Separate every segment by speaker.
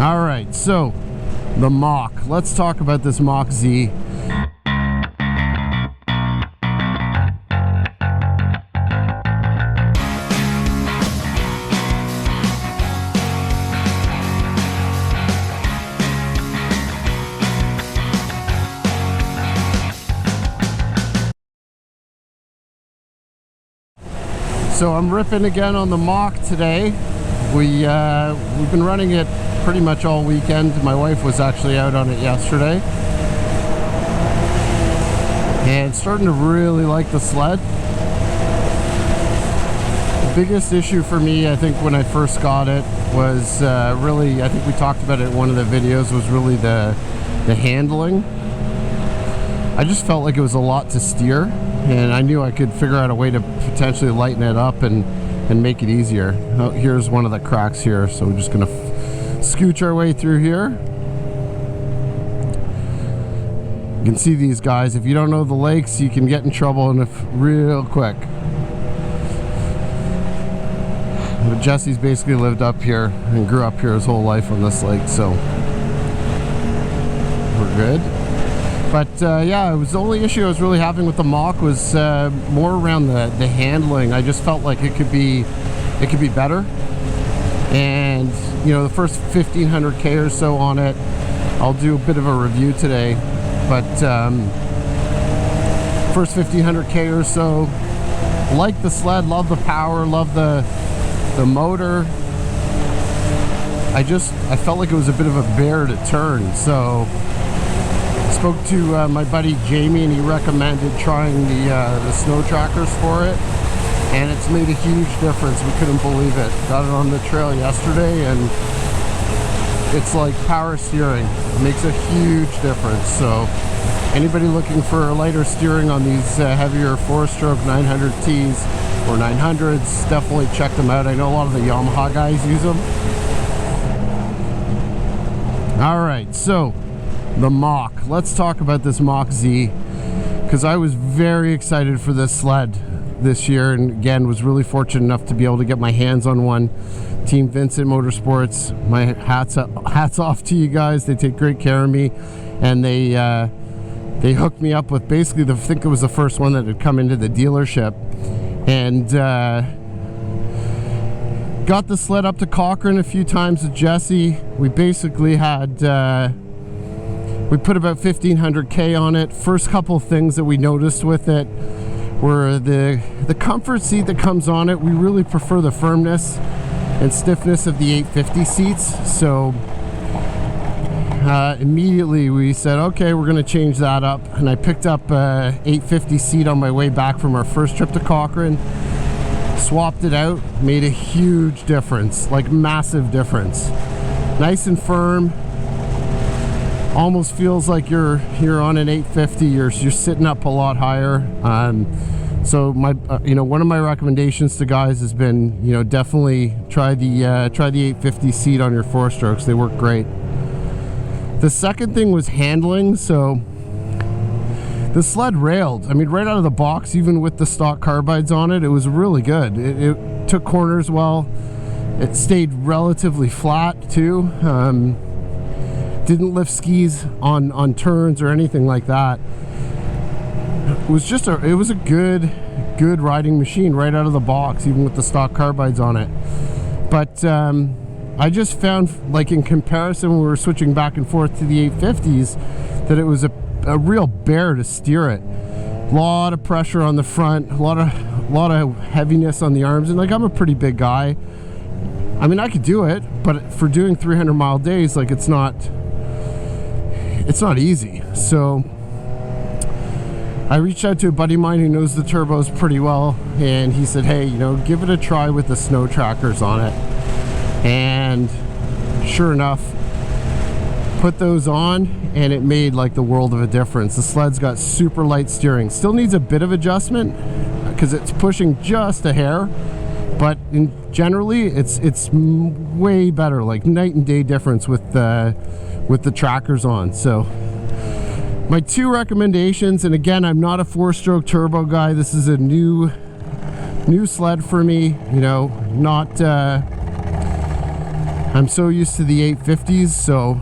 Speaker 1: All right, so the Mach. Let's talk about this Mach Z. So I'm ripping again on the Mach today. We've been running it pretty much all weekend. My wife was actually out on it yesterday and starting to really like the sled. The biggest issue for me, I think, when I first got it was really, I think we talked about it in one of the videos, was really the handling. I just felt like it was a lot to steer, and I knew I could figure out a way to potentially lighten it up and make it easier. Oh, here's one of the cracks here, so we're just gonna scooch our way through here. You can see these guys. If you don't know the lakes, you can get in trouble real quick. But Jesse's basically lived up here and grew up here his whole life on this lake, so we're good. But yeah, it was the only issue I was really having with the Mach was more around the handling. I just felt like it could be better. And you know, the first 1500k or so on it, I'll do a bit of a review today. But first 1500k or so, like the sled, love the power, love the motor. I felt like it was a bit of a bear to turn, so spoke to my buddy Jamie, and he recommended trying the snow trackers for it, and it's made a huge difference. We couldn't believe it. Got it on the trail yesterday, and it's like power steering. It makes a huge difference. So anybody looking for lighter steering on these heavier 4-stroke 900Ts or 900s, definitely check them out. I know a lot of the Yamaha guys use them. All right, so the Mach. Let's talk about this Mach Z, because I was very excited for this sled this year, and again was really fortunate enough to be able to get my hands on one. Team Vincent Motorsports, my hats off to you guys. They take great care of me, and they hooked me up with basically I think it was the first one that had come into the dealership, and got the sled up to Cochrane a few times with Jesse. We basically had we put about 1500k on it. First couple things that we noticed with it were the comfort seat that comes on it. We really prefer the firmness and stiffness of the 850 seats. So immediately we said, okay, we're gonna change that up. And I picked up a 850 seat on my way back from our first trip to Cochrane. Swapped it out, made a huge difference, like massive difference. Nice and firm. Almost feels like you're on an 850. You're sitting up a lot higher. So my one of my recommendations to guys has been, definitely try the 850 seat on your 4-strokes. They work great. The second thing was handling. So the sled railed. I mean, right out of the box, even with the stock carbides on it, it was really good. It took corners well. It stayed relatively flat too. Didn't lift skis on turns or anything like that. It was a good riding machine right out of the box, even with the stock carbides on it. But I just found, like, in comparison when we were switching back and forth to the 850s, that it was a real bear to steer it. A lot of pressure on the front, a lot of heaviness on the arms, and like, I'm a pretty big guy. I mean, I could do it, but for doing 300-mile days, like, it's not easy. So I reached out to a buddy of mine who knows the turbos pretty well, and he said, hey, give it a try with the snow trackers on it. And sure enough, put those on, and it made like the world of a difference. The sled's got super light steering. Still needs a bit of adjustment because it's pushing just a hair, but generally it's way better, like night and day difference with the trackers on. So my two recommendations, and again, I'm not a 4-stroke turbo guy. This is a new sled for me, not I'm so used to the 850s, so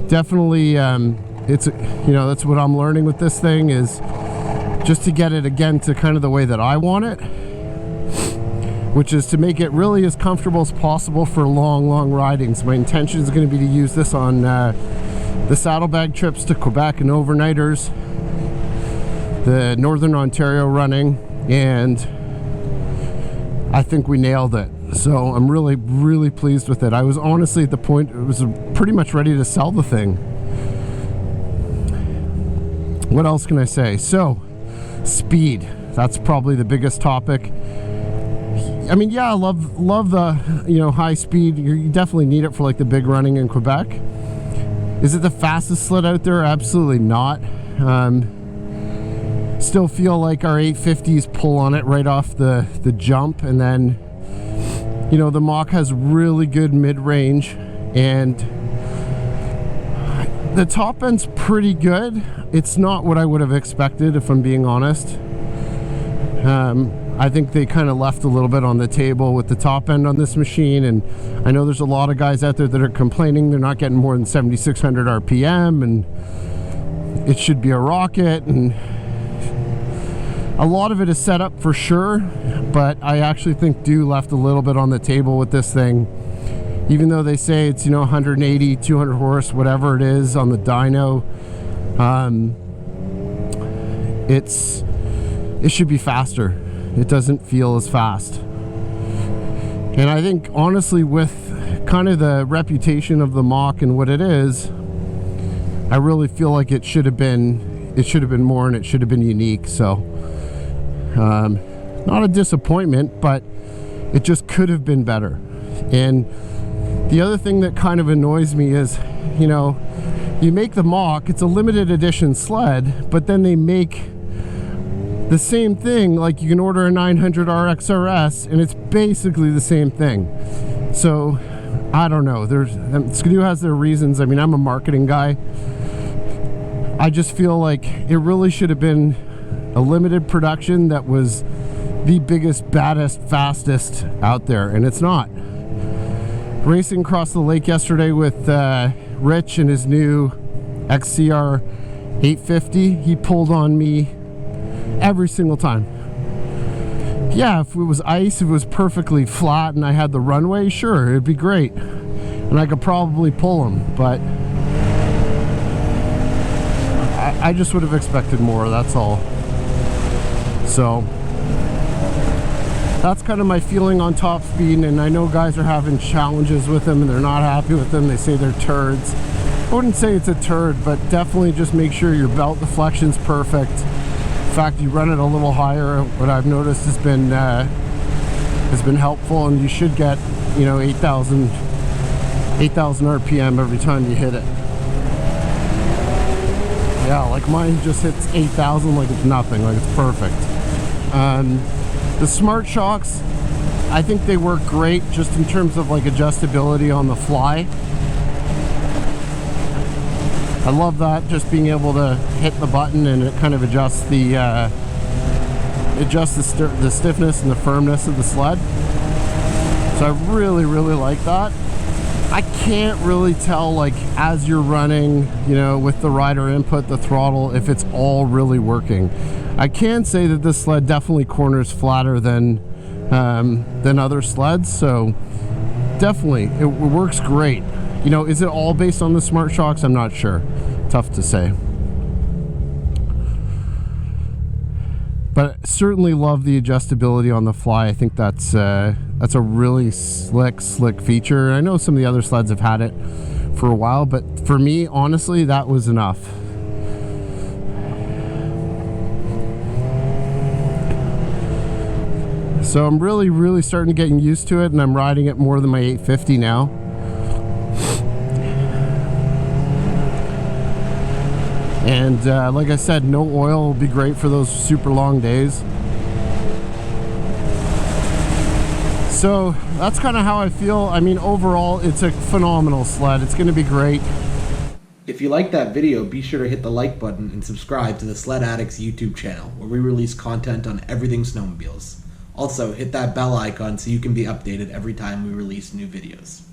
Speaker 1: definitely it's, you know, that's what I'm learning with this thing, is just to get it again to kind of the way that I want it, which is to make it really as comfortable as possible for long ridings. My intention is going to be to use this on the saddlebag trips to Quebec and overnighters, the Northern Ontario running, and I think we nailed it. So I'm really pleased with it. I was honestly at the point, it was pretty much ready to sell the thing. What else can I say? So, speed. That's probably the biggest topic. I mean, yeah, I love the, you know, high speed. You definitely need it for like the big running in Quebec. Is it the fastest sled out there? Absolutely not. Still feel like our 850s pull on it right off the jump, and then, you know, the Mach has really good mid-range, and the top end's pretty good. It's not what I would have expected, if I'm being honest. I think they kind of left a little bit on the table with the top end on this machine, and I know there's a lot of guys out there that are complaining they're not getting more than 7,600 RPM, and it should be a rocket, and a lot of it is set up for sure, but I actually think Dew left a little bit on the table with this thing. Even though they say it's, you know, 180, 200 horse, whatever it is on the dyno, it should be faster. It doesn't feel as fast. And I think, honestly, with kind of the reputation of the Mach and what it is, I really feel like it should have been more, and it should have been unique. So not a disappointment, but it just could have been better. And the other thing that kind of annoys me is, you know, you make the Mach, it's a limited edition sled, but then they make the same thing, like you can order a 900 RXRS and it's basically the same thing. So I don't know, Skidoo has their reasons. I mean, I'm a marketing guy. I just feel like it really should have been a limited production that was the biggest, baddest, fastest out there, and it's not. Racing across the lake yesterday with Rich and his new XCR 850, he pulled on me every single time. Yeah, if it was ice, if it was perfectly flat and I had the runway, sure, it'd be great, and I could probably pull him, but I just would have expected more, that's all. So that's kind of my feeling on top speed, and I know guys are having challenges with them and they're not happy with them. They say they're turds. I wouldn't say it's a turd, but definitely just make sure your belt deflection's perfect. In fact, you run it a little higher. What I've noticed has been helpful, and you should get, you know, 8,000 RPM every time you hit it. Yeah, like mine just hits 8,000 like it's nothing, like it's perfect. The Smart Shocks, I think they work great just in terms of like adjustability on the fly. I love that, just being able to hit the button and it kind of adjusts the stiffness and the firmness of the sled. So I really like that. I can't really tell, like, as you're running, you know, with the rider input, the throttle, if it's all really working. I can say that this sled definitely corners flatter than other sleds, so definitely it works great. You know, is it all based on the Smart Shocks? I'm not sure. Tough to say. But certainly love the adjustability on the fly. I think that's a really slick feature. I know some of the other sleds have had it for a while, but for me, honestly, that was enough. So I'm really starting to get used to it, and I'm riding it more than my 850 now. And like I said, no oil will be great for those super long days. So that's kind of how I feel. I mean, overall, it's a phenomenal sled. It's going to be great.
Speaker 2: If you like that video, be sure to hit the like button and subscribe to the Sled Addicts YouTube channel, where we release content on everything snowmobiles. Also, hit that bell icon so you can be updated every time we release new videos.